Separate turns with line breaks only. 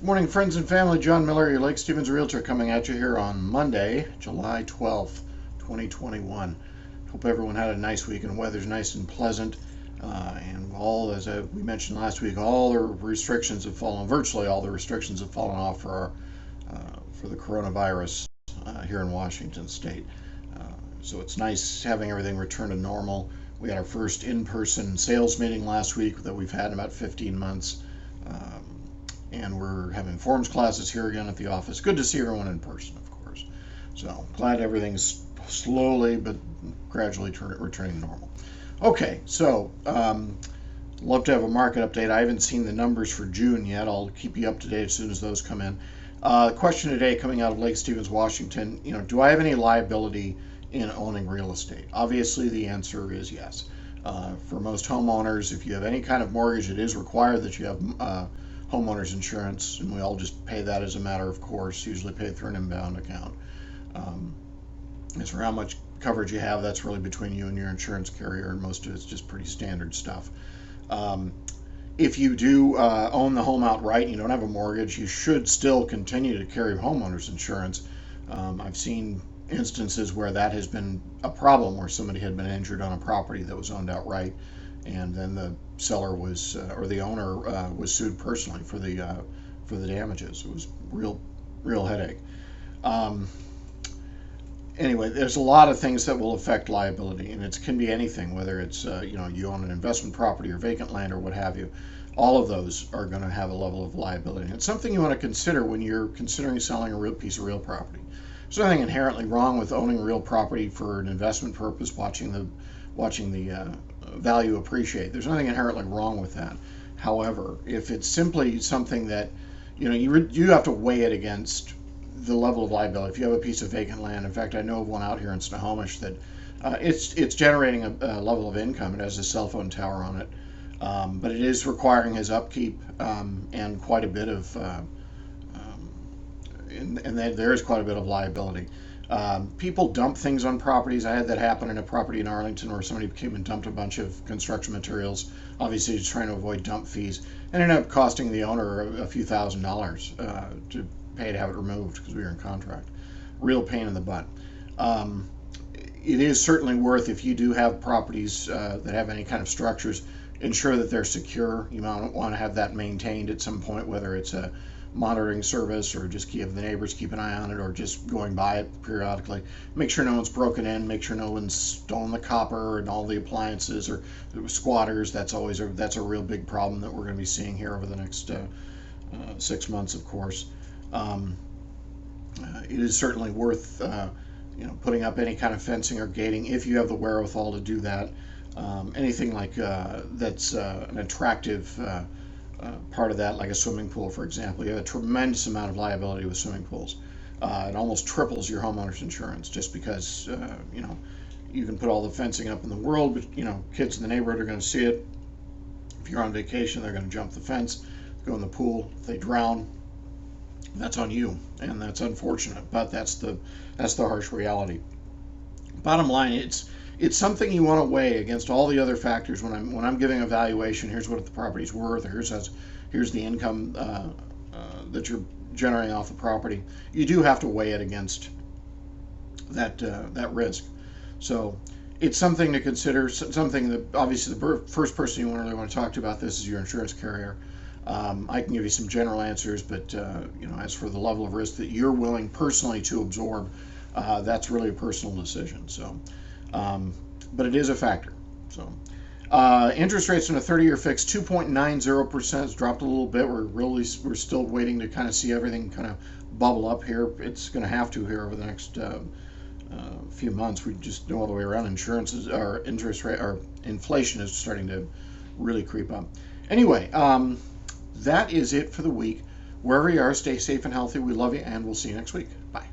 Good morning, friends and family. John Miller, your Lake Stevens Realtor, coming at you here on Monday, July 12th, 2021. Hope everyone had a nice week and the weather's nice and pleasant. And as we mentioned last week, all the restrictions have fallen, virtually all the restrictions have fallen off for the coronavirus here in Washington State. So it's nice having everything return to normal. We had our first in-person sales meeting last week that we've had in about 15 months. And we're having forms classes here again at the office. Good to see everyone in person, of course. So glad everything's slowly but gradually returning to normal. Okay, so love to have a market update. I haven't seen the numbers for June yet. I'll keep you up to date as soon as those come in. Question today coming out of Lake Stevens, Washington. Do I have any liability in owning real estate? Obviously, the answer is yes. For most homeowners, if you have any kind of mortgage, it is required that you have homeowners insurance, and we all just pay that as a matter of course, usually paid through an inbound account. As for how much coverage you have, that's really between you and your insurance carrier, and most of it's just pretty standard stuff. If you do own the home outright and you don't have a mortgage, you should still continue to carry homeowners insurance. I've seen instances where that has been a problem, where somebody had been injured on a property that was owned outright, and then the seller was or the owner was sued personally for the damages. It was real headache. Anyway, there's a lot of things that will affect liability, and it can be anything, whether it's you own an investment property or vacant land or what have you. All of those are going to have a level of liability. And it's something you want to consider when you're considering selling a real piece of real property. There's nothing inherently wrong with owning real property for an investment purpose, watching the value appreciate. There's nothing inherently wrong with that. However, if it's simply something that you have to weigh it against the level of liability. If you have a piece of vacant land, in fact, I know of one out here in Snohomish that it's generating a level of income. It has a cell phone tower on it, but it is requiring his upkeep and quite a bit of there is quite a bit of liability. People dump things on properties. I had that happen in a property in Arlington where somebody came and dumped a bunch of construction materials, obviously just trying to avoid dump fees, and ended up costing the owner a few $1,000s to pay to have it removed because we were in contract. Real pain in the butt. It is certainly worth, if you do have properties that have any kind of structures, ensure that they're secure. You might want to have that maintained at some point, whether it's a monitoring service or just have the neighbors keep an eye on it, or just going by it periodically. Make sure no one's broken in, make sure no one's stolen the copper and all the appliances, or squatters. That's a real big problem that we're going to be seeing here over the next 6 months, of course. It is certainly worth putting up any kind of fencing or gating if you have the wherewithal to do that. Anything like that's an attractive part of that, like a swimming pool, for example. You have a tremendous amount of liability with swimming pools. It almost triples your homeowner's insurance, just because you can put all the fencing up in the world, but kids in the neighborhood are going to see it. If you're on vacation, they're going to jump the fence, go in the pool. If they drown, that's on you, and that's unfortunate, but that's the harsh reality. Bottom line, it's something you want to weigh against all the other factors when I'm giving a valuation. Here's what the property's worth, or here's the income that you're generating off the property. You do have to weigh it against that risk. So it's something to consider. Something that obviously the first person you really want to talk to about this is your insurance carrier. I can give you some general answers, but as for the level of risk that you're willing personally to absorb, that's really a personal decision. So. But it is a factor. So, interest rates on a 30-year fixed, 2.90%. It's dropped a little bit. We're still waiting to kind of see everything kind of bubble up here. It's going to have to here over the next few months. We just no other way around. Our interest rate, our inflation is starting to really creep up. Anyway, that is it for the week. Wherever you are, stay safe and healthy. We love you, and we'll see you next week. Bye.